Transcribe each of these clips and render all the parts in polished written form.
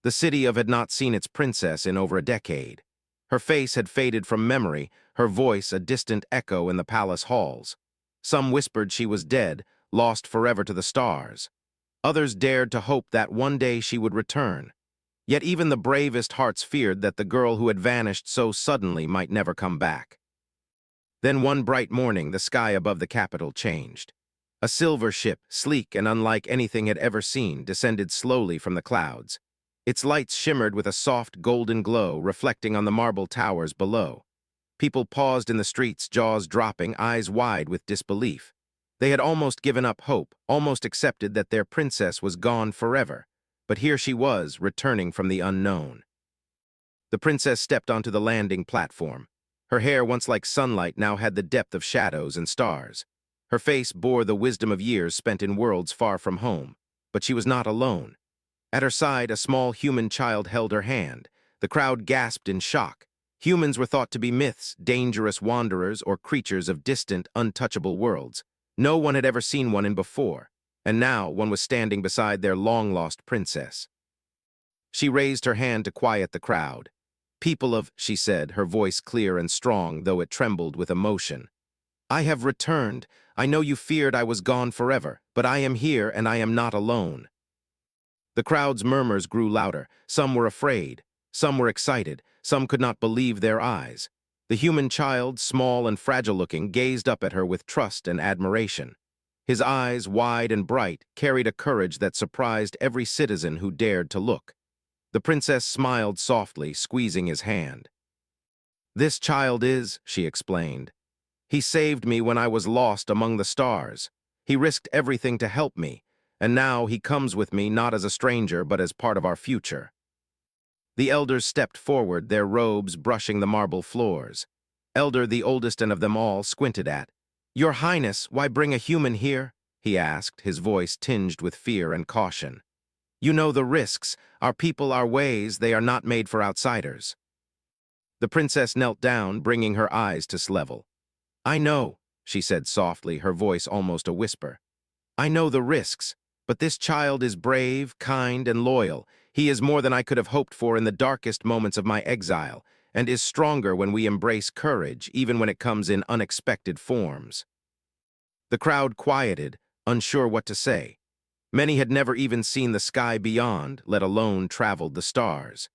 The city had not seen its princess in over a decade. Her face had faded from memory, her voice a distant echo in the palace halls. Some whispered she was dead, lost forever to the stars. Others dared to hope that one day she would return. Yet even the bravest hearts feared that the girl who had vanished so suddenly might never come back. Then one bright morning, the sky above the capital changed. A silver ship, sleek and unlike anything had ever seen, descended slowly from the clouds. Its lights shimmered with a soft golden glow, reflecting on the marble towers below. People paused in the streets, jaws dropping, eyes wide with disbelief. They had almost given up hope, almost accepted that their princess was gone forever. But here she was, returning from the unknown. The princess stepped onto the landing platform. Her hair, once like sunlight, now had the depth of shadows and stars. Her face bore the wisdom of years spent in worlds far from home. But she was not alone. At her side, a small human child held her hand. The crowd gasped in shock. Humans were thought to be myths, dangerous wanderers, or creatures of distant, untouchable worlds. No one had ever seen one in before, and now one was standing beside their long-lost princess. She raised her hand to quiet the crowd. "People of," she said, her voice clear and strong, though it trembled with emotion. "I have returned. I know you feared I was gone forever, but I am here and I am not alone." The crowd's murmurs grew louder. Some were afraid, some were excited, some could not believe their eyes. The human child, small and fragile-looking, gazed up at her with trust and admiration. His eyes, wide and bright, carried a courage that surprised every citizen who dared to look. The princess smiled softly, squeezing his hand. "This child is," she explained. "He saved me when I was lost among the stars. He risked everything to help me, and now he comes with me not as a stranger but as part of our future." The elders stepped forward, their robes brushing the marble floors. Elder, the oldest and of them all, squinted at. "Your Highness, why bring a human here?" he asked, his voice tinged with fear and caution. "You know the risks. Our people, our ways, they are not made for outsiders." The princess knelt down, bringing her eyes to level. "I know," she said softly, her voice almost a whisper. "I know the risks, but this child is brave, kind, and loyal. He is more than I could have hoped for in the darkest moments of my exile, and is stronger when we embrace courage, even when it comes in unexpected forms." The crowd quieted, unsure what to say. Many had never even seen the sky beyond, let alone traveled the stars.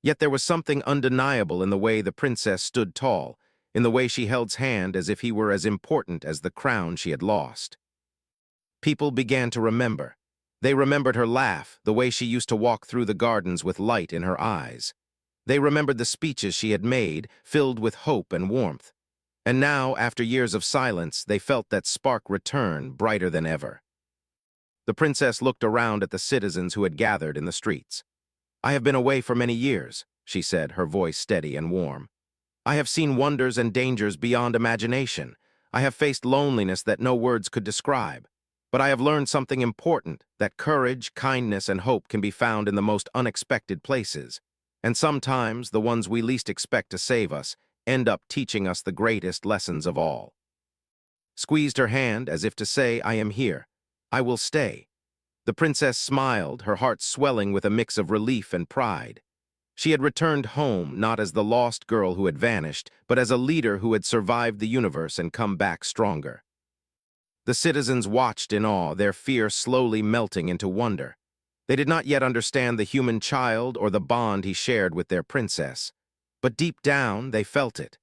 Yet there was something undeniable in the way the princess stood tall, in the way she held his hand as if he were as important as the crown she had lost. People began to remember. They remembered her laugh, the way she used to walk through the gardens with light in her eyes. They remembered the speeches she had made, filled with hope and warmth. And now, after years of silence, they felt that spark return, brighter than ever. The princess looked around at the citizens who had gathered in the streets. "I have been away for many years," she said, her voice steady and warm. "I have seen wonders and dangers beyond imagination. I have faced loneliness that no words could describe. But I have learned something important, that courage, kindness, and hope can be found in the most unexpected places. And sometimes the ones we least expect to save us end up teaching us the greatest lessons of all." Squeezed her hand as if to say, "I am here. I will stay." The princess smiled, her heart swelling with a mix of relief and pride. She had returned home not as the lost girl who had vanished, but as a leader who had survived the universe and come back stronger. The citizens watched in awe, their fear slowly melting into wonder. They did not yet understand the human child or the bond he shared with their princess. But deep down, they felt it.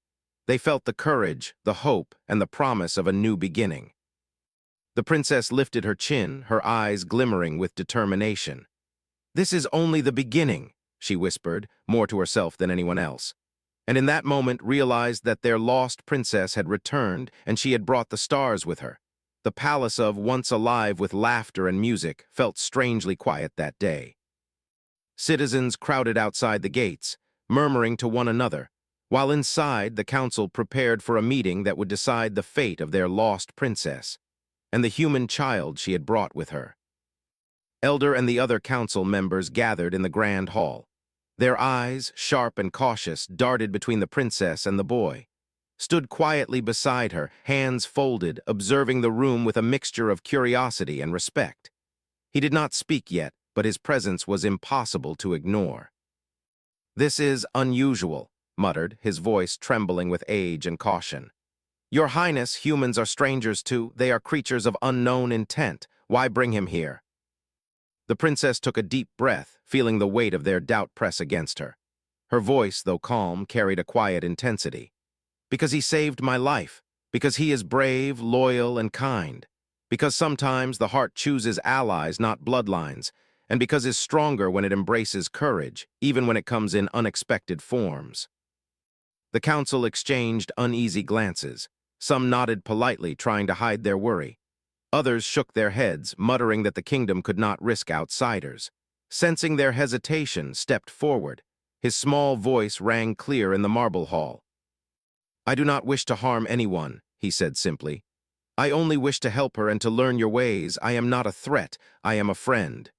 They felt the courage, the hope, and the promise of a new beginning. The princess lifted her chin, her eyes glimmering with determination. "This is only the beginning," she whispered, more to herself than anyone else. And in that moment realized that their lost princess had returned and she had brought the stars with her. The palace of, once alive with laughter and music, felt strangely quiet that day. Citizens crowded outside the gates, murmuring to one another, while inside the council prepared for a meeting that would decide the fate of their lost princess and the human child she had brought with her. Elder and the other council members gathered in the grand hall. Their eyes, sharp and cautious, darted between the princess and the boy. Stood quietly beside her, hands folded, observing the room with a mixture of curiosity and respect. He did not speak yet, but his presence was impossible to ignore. "This is unusual," muttered, his voice trembling with age and caution. "Your Highness, humans are strangers to, they are creatures of unknown intent. Why bring him here?" The princess took a deep breath, feeling the weight of their doubt press against her. Her voice, though calm, carried a quiet intensity. "Because he saved my life. Because he is brave, loyal, and kind. Because sometimes the heart chooses allies, not bloodlines. And because is stronger when it embraces courage, even when it comes in unexpected forms." The council exchanged uneasy glances. Some nodded politely, trying to hide their worry. Others shook their heads, muttering that the kingdom could not risk outsiders. Sensing their hesitation, stepped forward. His small voice rang clear in the marble hall. "I do not wish to harm anyone," he said simply. "I only wish to help her and to learn your ways. I am not a threat, I am a friend."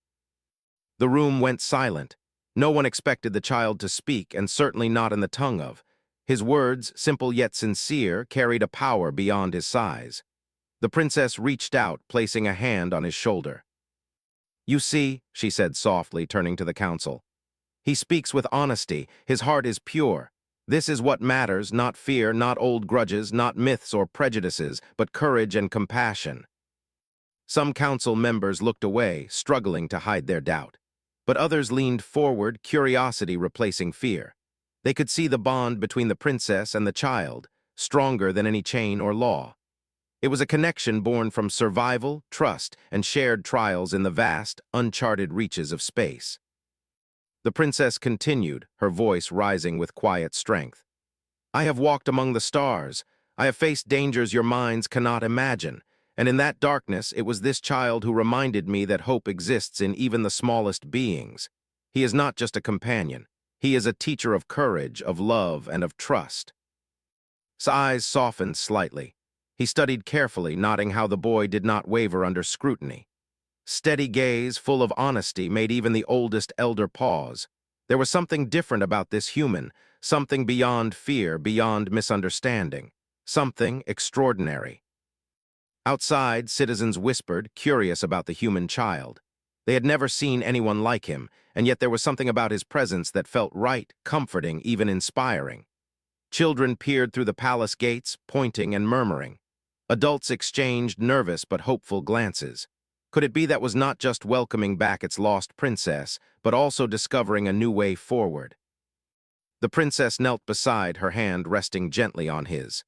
The room went silent. No one expected the child to speak, and certainly not in the tongue of. His words, simple yet sincere, carried a power beyond his size. The princess reached out, placing a hand on his shoulder. "You see," she said softly, turning to the council. "He speaks with honesty. His heart is pure. This is what matters, not fear, not old grudges, not myths or prejudices, but courage and compassion." Some council members looked away, struggling to hide their doubt. But others leaned forward, curiosity replacing fear. They could see the bond between the princess and the child, stronger than any chain or law. It was a connection born from survival, trust, and shared trials in the vast, uncharted reaches of space. The princess continued, her voice rising with quiet strength. "I have walked among the stars. I have faced dangers your minds cannot imagine. And in that darkness, it was this child who reminded me that hope exists in even the smallest beings. He is not just a companion. He is a teacher of courage, of love, and of trust." His eyes softened slightly. He studied carefully, noting how the boy did not waver under scrutiny. Steady gaze, full of honesty, made even the oldest elder pause. There was something different about this human, something beyond fear, beyond misunderstanding, something extraordinary. Outside, citizens whispered, curious about the human child. They had never seen anyone like him, and yet there was something about his presence that felt right, comforting, even inspiring. Children peered through the palace gates, pointing and murmuring. Adults exchanged nervous but hopeful glances. Could it be that was not just welcoming back its lost princess, but also discovering a new way forward? The princess knelt beside, her hand resting gently on his.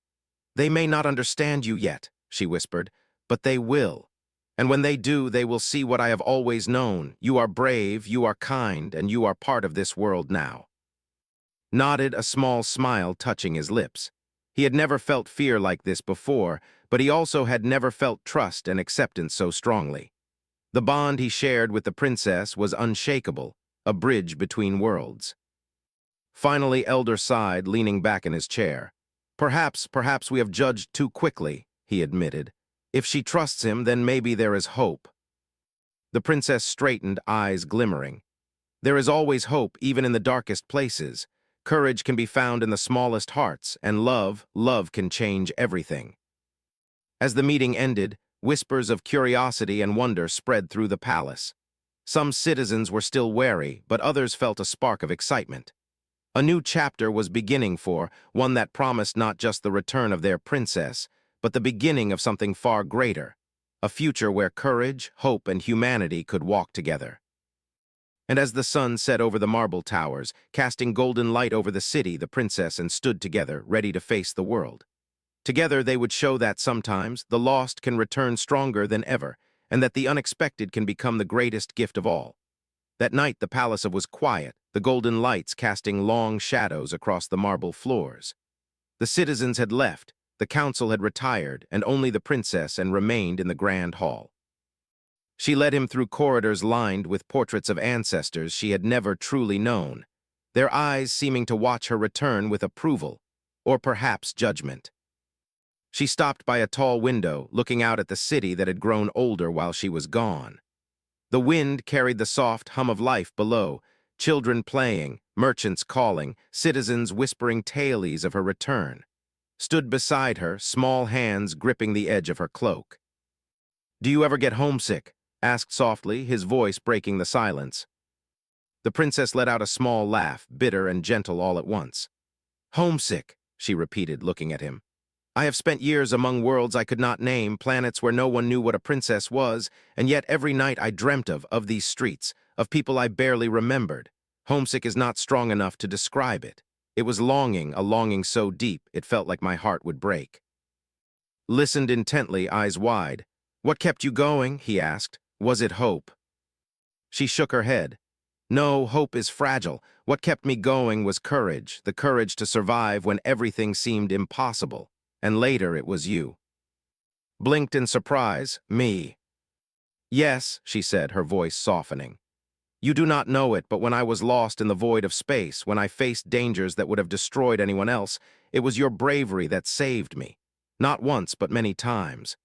"They may not understand you yet," she whispered, "but they will. And when they do, they will see what I have always known. You are brave, you are kind, and you are part of this world now." Nodded, a small smile touching his lips. He had never felt fear like this before, but he also had never felt trust and acceptance so strongly. The bond he shared with the princess was unshakable, a bridge between worlds. Finally, Elder sighed, leaning back in his chair. Perhaps we have judged too quickly," he admitted. "If she trusts him, then maybe there is hope." The princess straightened, eyes glimmering. "There is always hope, even in the darkest places. Courage can be found in the smallest hearts, and love can change everything." As the meeting ended, whispers of curiosity and wonder spread through the palace. Some citizens were still wary, but others felt a spark of excitement. A new chapter was beginning one that promised not just the return of their princess, but the beginning of something far greater, a future where courage, hope, and humanity could walk together. And as the sun set over the marble towers, casting golden light over the city, the princess and stood together, ready to face the world. Together they would show that sometimes the lost can return stronger than ever, and that the unexpected can become the greatest gift of all. That night the palace was quiet, the golden lights casting long shadows across the marble floors. The citizens had left, the council had retired, and only the princess remained in the grand hall. She led him through corridors lined with portraits of ancestors she had never truly known, their eyes seeming to watch her return with approval, or perhaps judgment. She stopped by a tall window, looking out at the city that had grown older while she was gone. The wind carried the soft hum of life below, children playing, merchants calling, citizens whispering tales of her return. Stood beside her, small hands gripping the edge of her cloak. "Do you ever get homesick?" asked softly, his voice breaking the silence. The princess let out a small laugh, bitter and gentle all at once. Homesick, she repeated, looking at him. I have spent years among worlds I could not name, planets where no one knew what a princess was, and yet every night I dreamt of these streets, of people I barely remembered. Homesick is not strong enough to describe it. It was longing, a longing so deep it felt like my heart would break. Listened intently, eyes wide. What kept you going? He asked. Was it hope? She shook her head. No, hope is fragile. What kept me going was courage, the courage to survive when everything seemed impossible. And later it was you. Blinked in surprise, me. Yes, she said, her voice softening. You do not know it, but when I was lost in the void of space, when I faced dangers that would have destroyed anyone else, it was your bravery that saved me. Not once, but many times.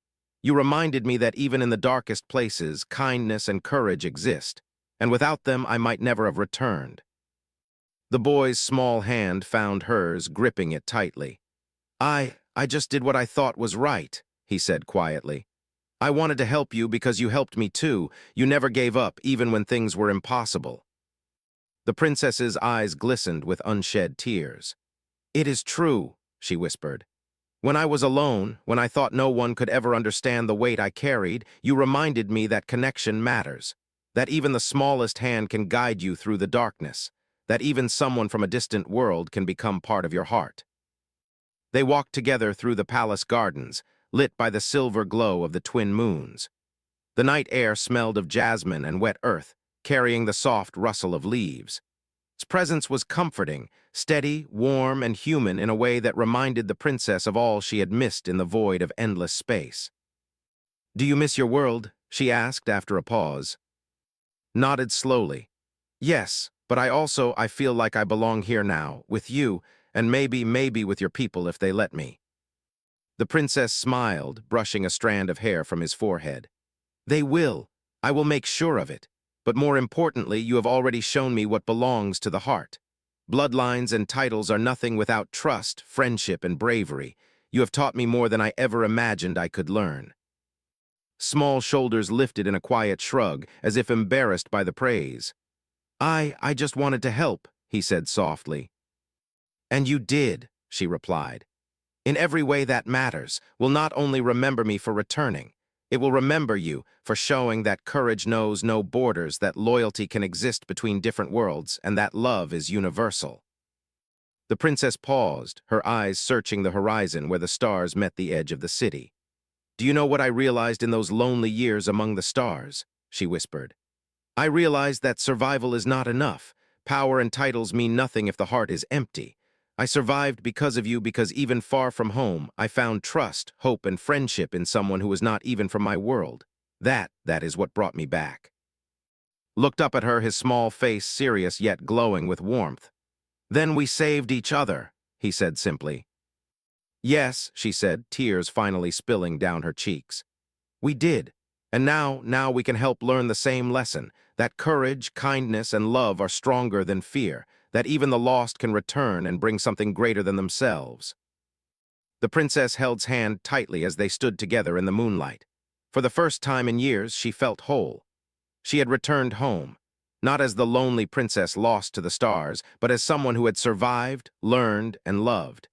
You reminded me that even in the darkest places, kindness and courage exist, and without them I might never have returned. The boy's small hand found hers, gripping it tightly. I just did what I thought was right, he said quietly. I wanted to help you because you helped me too. You never gave up, even when things were impossible. The princess's eyes glistened with unshed tears. It is true, she whispered. When I was alone, when I thought no one could ever understand the weight I carried, you reminded me that connection matters, that even the smallest hand can guide you through the darkness, that even someone from a distant world can become part of your heart. They walked together through the palace gardens, lit by the silver glow of the twin moons. The night air smelled of jasmine and wet earth, carrying the soft rustle of leaves. Its presence was comforting, steady, warm, and human in a way that reminded the princess of all she had missed in the void of endless space. Do you miss your world? She asked after a pause. Nodded slowly. Yes, but I feel like I belong here now, with you, and maybe with your people if they let me. The princess smiled, brushing a strand of hair from his forehead. They will. I will make sure of it. But more importantly, you have already shown me what belongs to the heart. Bloodlines and titles are nothing without trust, friendship, and bravery. You have taught me more than I ever imagined I could learn. Small shoulders lifted in a quiet shrug, as if embarrassed by the praise. I just wanted to help, he said softly. And you did, she replied. In every way that matters, will not only remember me for returning, it will remember you for showing that courage knows no borders, that loyalty can exist between different worlds, and that love is universal. The princess paused, her eyes searching the horizon where the stars met the edge of the city. Do you know what I realized in those lonely years among the stars? She whispered. I realized that survival is not enough. Power and titles mean nothing if the heart is empty. I survived because of you, because even far from home, I found trust, hope, and friendship in someone who was not even from my world. That is what brought me back. Looked up at her, his small face serious yet glowing with warmth. Then we saved each other, he said simply. Yes, she said, tears finally spilling down her cheeks. We did. And now we can help learn the same lesson, that courage, kindness, and love are stronger than fear, that even the lost can return and bring something greater than themselves. The princess held his hand tightly as they stood together in the moonlight. For the first time in years, she felt whole. She had returned home, not as the lonely princess lost to the stars, but as someone who had survived, learned, and loved.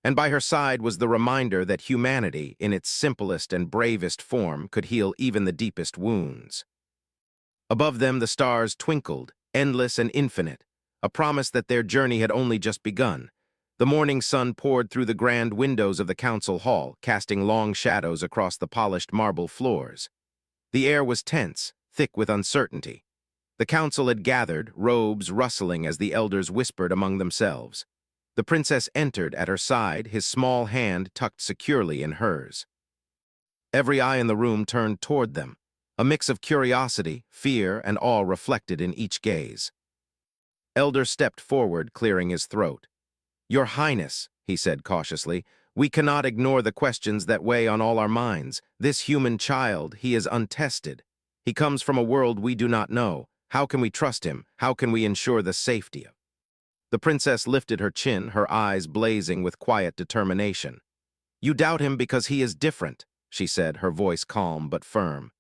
And by her side was the reminder that humanity, in its simplest and bravest form, could heal even the deepest wounds. Above them, the stars twinkled, endless and infinite, a promise that their journey had only just begun. The morning sun poured through the grand windows of the council hall, casting long shadows across the polished marble floors. The air was tense, thick with uncertainty. The council had gathered, robes rustling as the elders whispered among themselves. The princess entered at her side, his small hand tucked securely in hers. Every eye in the room turned toward them, a mix of curiosity, fear, and awe reflected in each gaze. Elder stepped forward, clearing his throat. Your Highness, he said cautiously, we cannot ignore the questions that weigh on all our minds. This human child, he is untested. He comes from a world we do not know. How can we trust him? How can we ensure the safety of? The princess lifted her chin, her eyes blazing with quiet determination. You doubt him because he is different, she said, her voice calm but firm.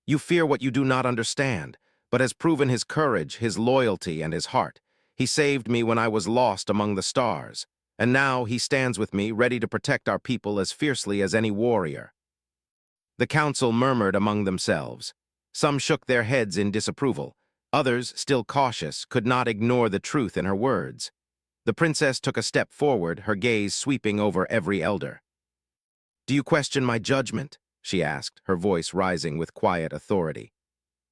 You fear what you do not understand, but has proven his courage, his loyalty, and his heart. He saved me when I was lost among the stars, and now he stands with me, ready to protect our people as fiercely as any warrior." The council murmured among themselves. Some shook their heads in disapproval. Others, still cautious, could not ignore the truth in her words. The princess took a step forward, her gaze sweeping over every elder. "Do you question my judgment?" she asked, her voice rising with quiet authority.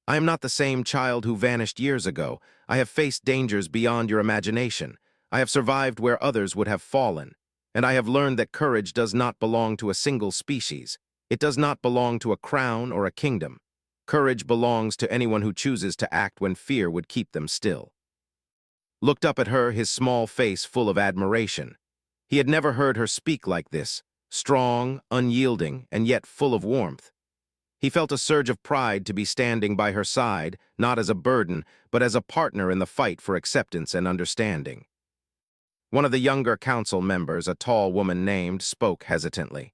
"I am not the same child who vanished years ago. I have faced dangers beyond your imagination. I have survived where others would have fallen. And I have learned that courage does not belong to a single species. It does not belong to a crown or a kingdom. Courage belongs to anyone who chooses to act when fear would keep them still." Looked up at her, his small face full of admiration. He had never heard her speak like this, strong, unyielding, and yet full of warmth. He felt a surge of pride to be standing by her side, not as a burden, but as a partner in the fight for acceptance and understanding. One of the younger council members, a tall woman named, spoke hesitantly.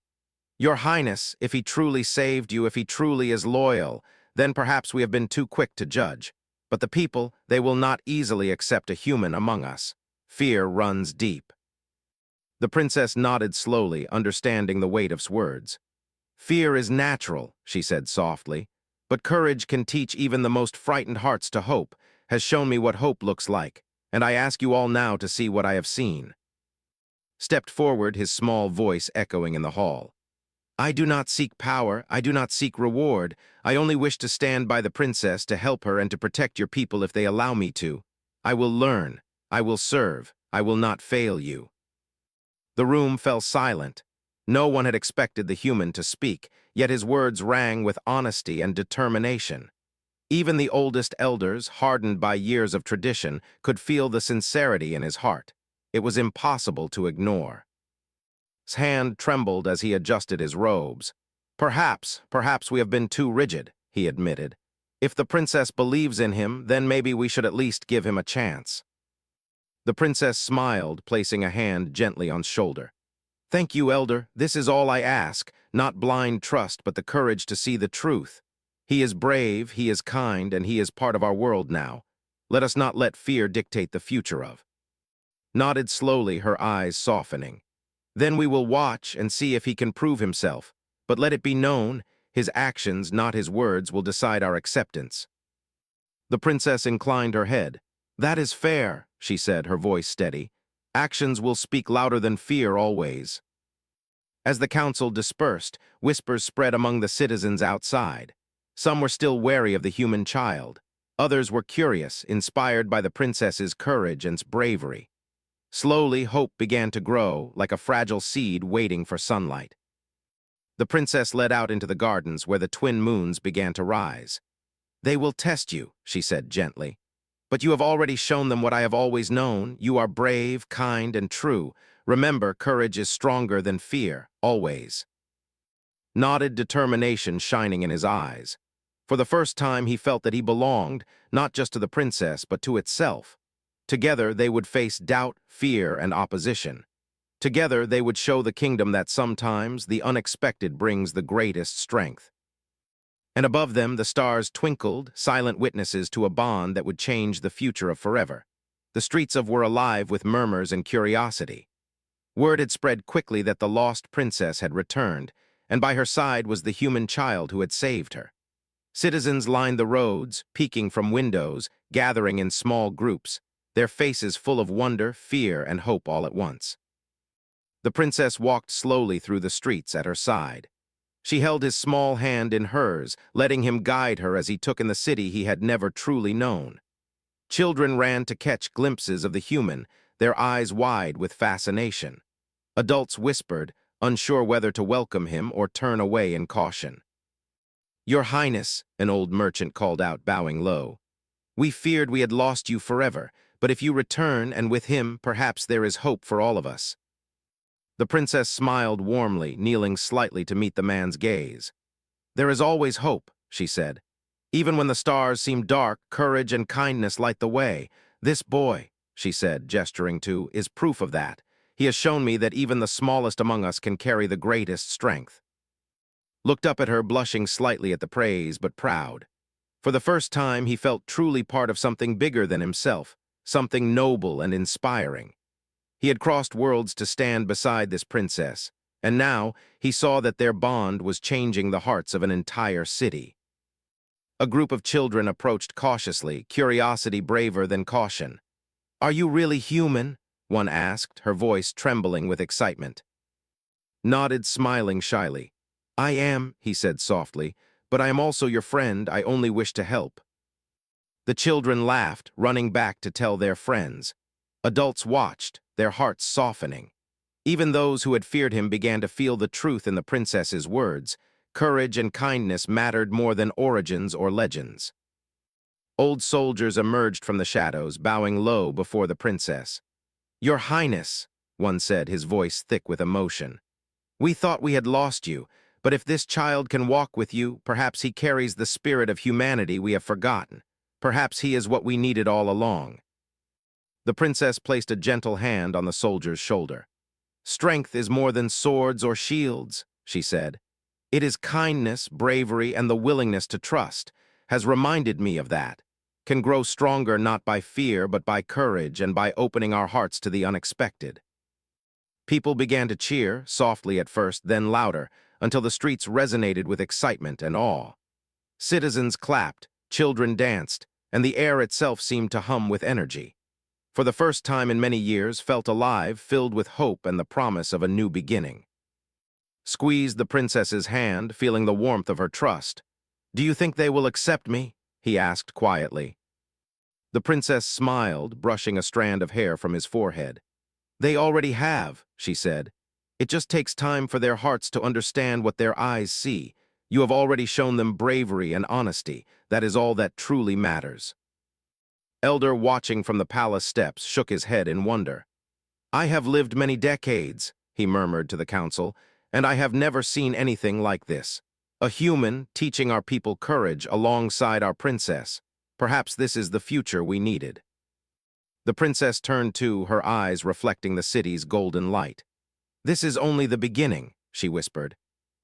"Your Highness, if he truly saved you, if he truly is loyal, then perhaps we have been too quick to judge. But the people, they will not easily accept a human among us. Fear runs deep." The princess nodded slowly, understanding the weight of his words. "Fear is natural," she said softly, "but courage can teach even the most frightened hearts to hope, has shown me what hope looks like, and I ask you all now to see what I have seen." Stepped forward, his small voice echoing in the hall. "I do not seek power, I do not seek reward. I only wish to stand by the princess, to help her and to protect your people if they allow me to. I will learn, I will serve, I will not fail you." The room fell silent. No one had expected the human to speak, yet his words rang with honesty and determination. Even the oldest elders, hardened by years of tradition, could feel the sincerity in his heart. It was impossible to ignore. His hand trembled as he adjusted his robes. Perhaps we have been too rigid," he admitted. "If the princess believes in him, then maybe we should at least give him a chance." The princess smiled, placing a hand gently on his shoulder. "Thank you, elder. This is all I ask, not blind trust, but the courage to see the truth. He is brave, he is kind, and he is part of our world now. Let us not let fear dictate the future of." Nodded slowly, her eyes softening. "Then we will watch and see if he can prove himself. But let it be known, his actions, not his words, will decide our acceptance." The princess inclined her head. "That is fair," she said, her voice steady. "Actions will speak louder than fear always." As the council dispersed, whispers spread among the citizens outside. Some were still wary of the human child. Others were curious, inspired by the princess's courage and bravery. Slowly, hope began to grow, like a fragile seed waiting for sunlight. The princess led out into the gardens where the twin moons began to rise. "They will test you," she said gently. "But you have already shown them what I have always known. You are brave, kind, and true. Remember, courage is stronger than fear, always." Nodded, determination shining in his eyes. For the first time, he felt that he belonged, not just to the princess, but to itself. Together, they would face doubt, fear, and opposition. Together, they would show the kingdom that sometimes the unexpected brings the greatest strength. And above them, the stars twinkled, silent witnesses to a bond that would change the future of forever. The streets were alive with murmurs and curiosity. Word had spread quickly that the lost princess had returned, and by her side was the human child who had saved her. Citizens lined the roads, peeking from windows, gathering in small groups, their faces full of wonder, fear, and hope all at once. The princess walked slowly through the streets at her side. She held his small hand in hers, letting him guide her as he took in the city he had never truly known. Children ran to catch glimpses of the human, their eyes wide with fascination. Adults whispered, unsure whether to welcome him or turn away in caution. "Your Highness," an old merchant called out, bowing low. "We feared we had lost you forever, but if you return, and with him, perhaps there is hope for all of us." The princess smiled warmly, kneeling slightly to meet the man's gaze. "There is always hope," she said. "Even when the stars seem dark, courage and kindness light the way. This boy," she said, gesturing to, "is proof of that. He has shown me that even the smallest among us can carry the greatest strength." looked up at her, blushing slightly at the praise, but proud. For the first time, he felt truly part of something bigger than himself, something noble and inspiring. He had crossed worlds to stand beside this princess, and now he saw that their bond was changing the hearts of an entire city. A group of children approached cautiously, curiosity braver than caution. "Are you really human?" one asked, her voice trembling with excitement. Nodded, smiling shyly. "I am," he said softly, "but I am also your friend. I only wish to help." The children laughed, running back to tell their friends. Adults watched, their hearts softening. Even those who had feared him began to feel the truth in the princess's words. Courage and kindness mattered more than origins or legends. Old soldiers emerged from the shadows, bowing low before the princess. "Your Highness," one said, his voice thick with emotion. "We thought we had lost you, but if this child can walk with you, perhaps he carries the spirit of humanity we have forgotten. Perhaps he is what we needed all along." The princess placed a gentle hand on the soldier's shoulder. "Strength is more than swords or shields," she said. "It is kindness, bravery, and the willingness to trust. Has reminded me of that. Can grow stronger not by fear, but by courage and by opening our hearts to the unexpected." People began to cheer, softly at first, then louder, until the streets resonated with excitement and awe. Citizens clapped, children danced, and the air itself seemed to hum with energy. For the first time in many years, felt alive, filled with hope and the promise of a new beginning. Squeezed the princess's hand, feeling the warmth of her trust. "Do you think they will accept me?" he asked quietly. The princess smiled, brushing a strand of hair from his forehead. "They already have," she said. "It just takes time for their hearts to understand what their eyes see. You have already shown them bravery and honesty. That is all that truly matters." Elder, watching from the palace steps, shook his head in wonder. "I have lived many decades," he murmured to the council, "and I have never seen anything like this. A human teaching our people courage alongside our princess. Perhaps this is the future we needed." The princess turned to, her eyes reflecting the city's golden light. "This is only the beginning," she whispered.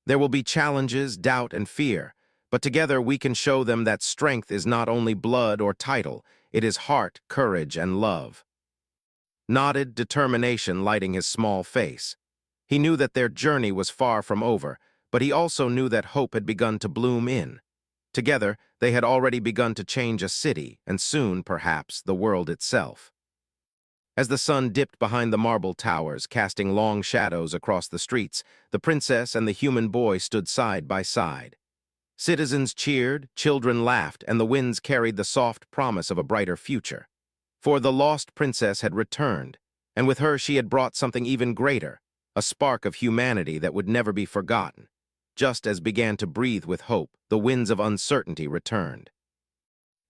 "There will be challenges, doubt, and fear, but together we can show them that strength is not only blood or title, it is heart, courage, and love." Nodded, determination lighting his small face. He knew that their journey was far from over, but he also knew that hope had begun to bloom in. Together, they had already begun to change a city, and soon, perhaps, the world itself. As the sun dipped behind the marble towers, casting long shadows across the streets, the princess and the human boy stood side by side. Citizens cheered, children laughed, and the winds carried the soft promise of a brighter future. For the lost princess had returned, and with her she had brought something even greater, a spark of humanity that would never be forgotten. Just as began to breathe with hope, the winds of uncertainty returned.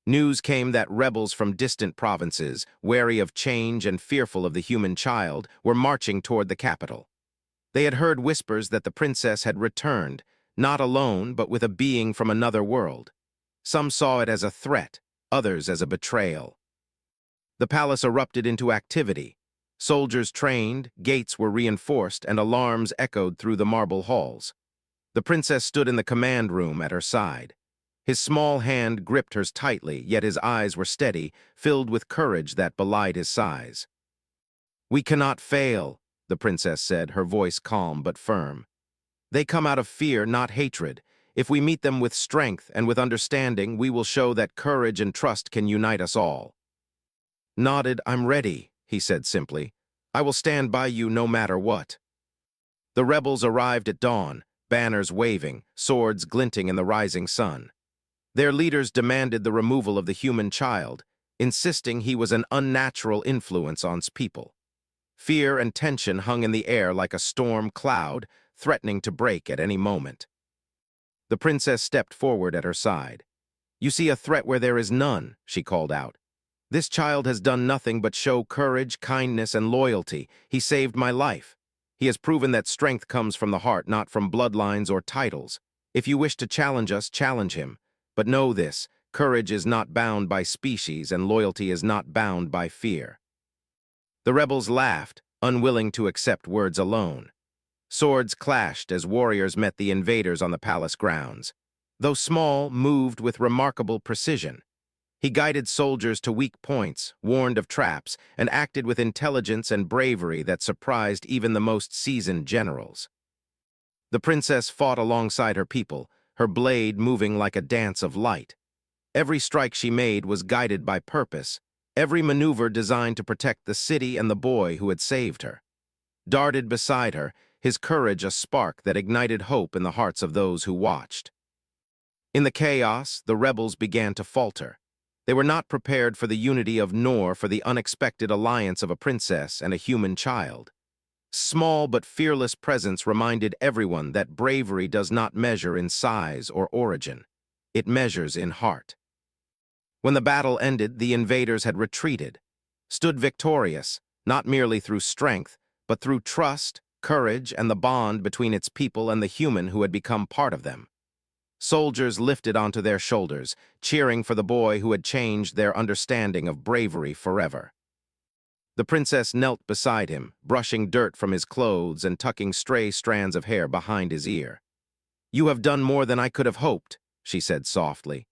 News came that rebels from distant provinces, wary of change and fearful of the human child, were marching toward the capital. They had heard whispers that the princess had returned, not alone, but with a being from another world. Some saw it as a threat, others as a betrayal. The palace erupted into activity. Soldiers trained, gates were reinforced, and alarms echoed through the marble halls. The princess stood in the command room at her side. His small hand gripped hers tightly, yet his eyes were steady, filled with courage that belied his size. "We cannot fail," the princess said, her voice calm but firm. "They come out of fear, not hatred. If we meet them with strength and with understanding, we will show that courage and trust can unite us all." Nodded, "I'm ready," he said simply. "I will stand by you no matter what." The rebels arrived at dawn, banners waving, swords glinting in the rising sun. Their leaders demanded the removal of the human child, insisting he was an unnatural influence on people. Fear and tension hung in the air like a storm cloud, threatening to break at any moment. The princess stepped forward at her side. "You see a threat where there is none," she called out. "This child has done nothing but show courage, kindness, and loyalty. He saved my life. He has proven that strength comes from the heart, not from bloodlines or titles. If you wish to challenge us, challenge him. But know this, courage is not bound by species and loyalty is not bound by fear." The rebels laughed, unwilling to accept words alone. Swords clashed as warriors met the invaders on the palace grounds. Though small, moved with remarkable precision. He guided soldiers to weak points, warned of traps, and acted with intelligence and bravery that surprised even the most seasoned generals. The princess fought alongside her people, her blade moving like a dance of light. Every strike she made was guided by purpose, every maneuver designed to protect the city and the boy who had saved her. Darted beside her, his courage a spark that ignited hope in the hearts of those who watched. In the chaos, the rebels began to falter. They were not prepared for the unity of nor for the unexpected alliance of a princess and a human child. Small but fearless presence reminded everyone that bravery does not measure in size or origin. It measures in heart. When the battle ended, the invaders had retreated, stood victorious, not merely through strength, but through trust, courage, and the bond between its people and the human who had become part of them. Soldiers lifted onto their shoulders, cheering for the boy who had changed their understanding of bravery forever. The princess knelt beside him, brushing dirt from his clothes and tucking stray strands of hair behind his ear. "You have done more than I could have hoped," she said softly.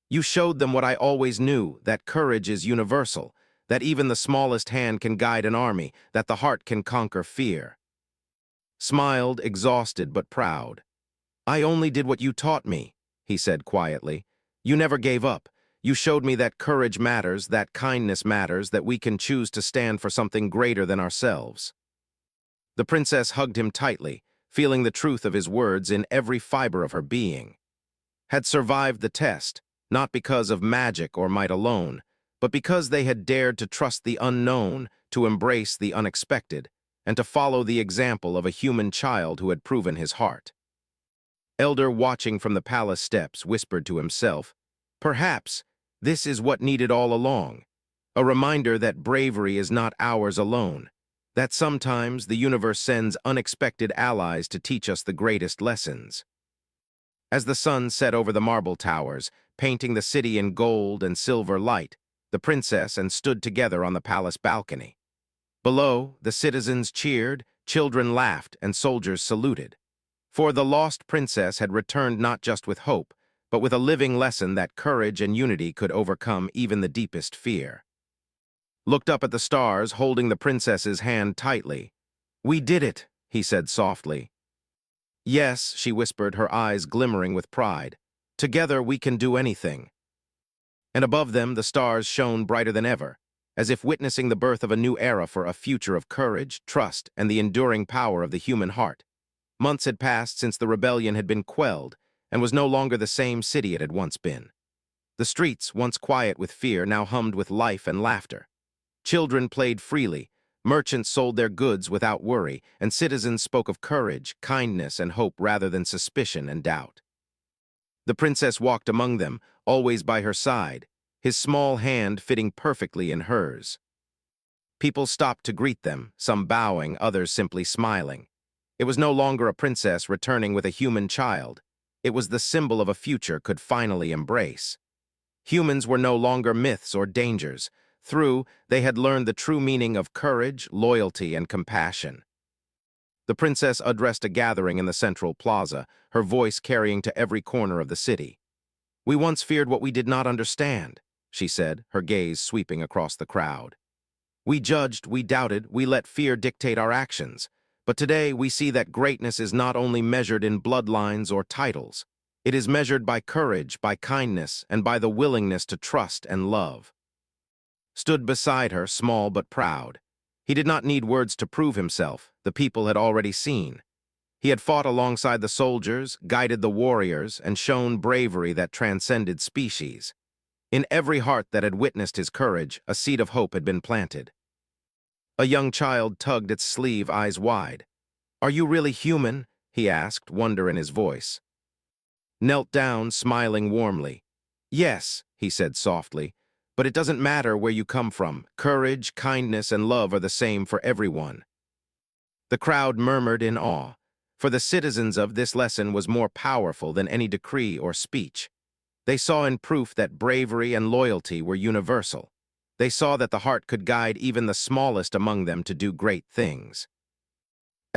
"You showed them what I always knew, that courage is universal, that even the smallest hand can guide an army, that the heart can conquer fear." Smiled, exhausted but proud. "I only did what you taught me," he said quietly. "You never gave up. You showed me that courage matters, that kindness matters, that we can choose to stand for something greater than ourselves." The princess hugged him tightly, feeling the truth of his words in every fiber of her being. Had survived the test, not because of magic or might alone, but because they had dared to trust the unknown, to embrace the unexpected, and to follow the example of a human child who had proven his heart. Elder, watching from the palace steps, whispered to himself, "Perhaps this is what needed all along, a reminder that bravery is not ours alone, that sometimes the universe sends unexpected allies to teach us the greatest lessons." As the sun set over the marble towers, painting the city in gold and silver light, the princess and stood together on the palace balcony. Below, the citizens cheered, children laughed, and soldiers saluted. For the lost princess had returned not just with hope, but with a living lesson that courage and unity could overcome even the deepest fear. Looked up at the stars, holding the princess's hand tightly. "We did it," he said softly. "Yes," she whispered, her eyes glimmering with pride. "Together we can do anything." And above them the stars shone brighter than ever, as if witnessing the birth of a new era for a future of courage, trust, and the enduring power of the human heart. Months had passed since the rebellion had been quelled, and was no longer the same city it had once been. The streets, once quiet with fear, now hummed with life and laughter. Children played freely, merchants sold their goods without worry, and citizens spoke of courage, kindness, and hope rather than suspicion and doubt. The princess walked among them, always by her side, his small hand fitting perfectly in hers. People stopped to greet them, some bowing, others simply smiling. It was no longer a princess returning with a human child. It was the symbol of a future could finally embrace. Humans were no longer myths or dangers. Through, they had learned the true meaning of courage, loyalty, and compassion. The princess addressed a gathering in the central plaza, her voice carrying to every corner of the city. "We once feared what we did not understand," she said, her gaze sweeping across the crowd. "We judged, we doubted, we let fear dictate our actions. But today we see that greatness is not only measured in bloodlines or titles. It is measured by courage, by kindness, and by the willingness to trust and love." Stood beside her, small but proud. He did not need words to prove himself. The people had already seen. He had fought alongside the soldiers, guided the warriors, and shown bravery that transcended species. In every heart that had witnessed his courage, a seed of hope had been planted. A young child tugged its sleeve, eyes wide. "Are you really human?" he asked, wonder in his voice. Knelt down, smiling warmly. "Yes," he said softly, "but it doesn't matter where you come from. Courage, kindness, and love are the same for everyone." The crowd murmured in awe, for the citizens of this lesson was more powerful than any decree or speech. They saw in proof that bravery and loyalty were universal. They saw that the heart could guide even the smallest among them to do great things.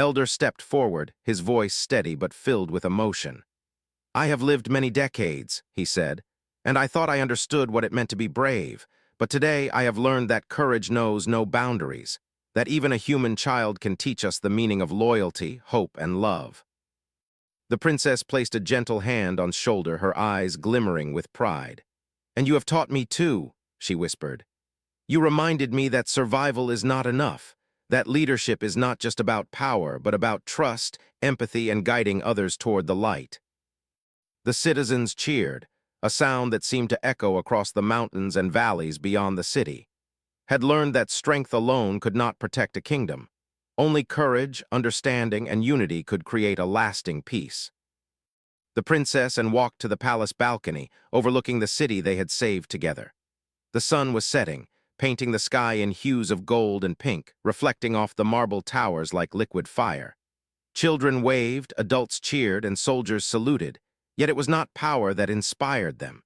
Elder stepped forward, his voice steady but filled with emotion. "I have lived many decades," he said, "and I thought I understood what it meant to be brave, but today I have learned that courage knows no boundaries, that even a human child can teach us the meaning of loyalty, hope, and love." The princess placed a gentle hand on his shoulder, her eyes glimmering with pride. "And you have taught me too," she whispered. "You reminded me that survival is not enough, that leadership is not just about power, but about trust, empathy, and guiding others toward the light." The citizens cheered, a sound that seemed to echo across the mountains and valleys beyond the city. Had learned that strength alone could not protect a kingdom. Only courage, understanding, and unity could create a lasting peace. The princess walked to the palace balcony, overlooking the city they had saved together. The sun was setting, painting the sky in hues of gold and pink, reflecting off the marble towers like liquid fire. Children waved, adults cheered, and soldiers saluted, yet it was not power that inspired them.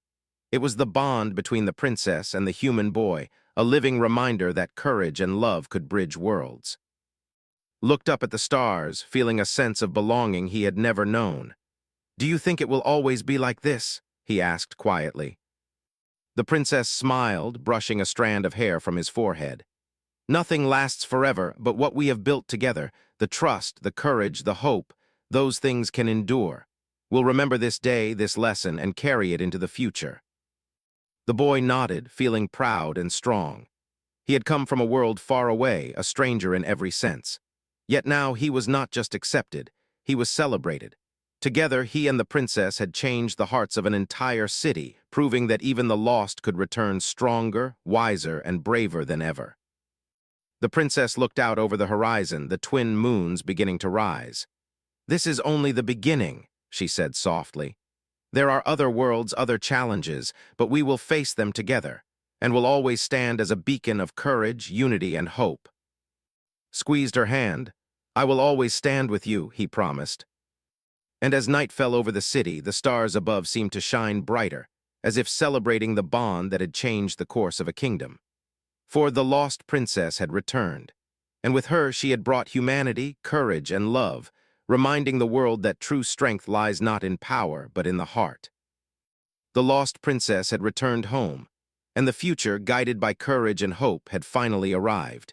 It was the bond between the princess and the human boy, a living reminder that courage and love could bridge worlds. Looked up at the stars, feeling a sense of belonging he had never known. "Do you think it will always be like this?" he asked quietly. The princess smiled, brushing a strand of hair from his forehead. "Nothing lasts forever, but what we have built together, the trust, the courage, the hope, those things can endure. We'll remember this day, this lesson, and carry it into the future." The boy nodded, feeling proud and strong. He had come from a world far away, a stranger in every sense. Yet now he was not just accepted, he was celebrated. Together, he and the princess had changed the hearts of an entire city, proving that even the lost could return stronger, wiser, and braver than ever. The princess looked out over the horizon, the twin moons beginning to rise. "This is only the beginning," she said softly. "There are other worlds, other challenges, but we will face them together, and will always stand as a beacon of courage, unity, and hope." Squeezed her hand. "I will always stand with you," he promised. And as night fell over the city, the stars above seemed to shine brighter, as if celebrating the bond that had changed the course of a kingdom. For the lost princess had returned, and with her she had brought humanity, courage, and love, reminding the world that true strength lies not in power, but in the heart. The lost princess had returned home, and the future, guided by courage and hope, had finally arrived.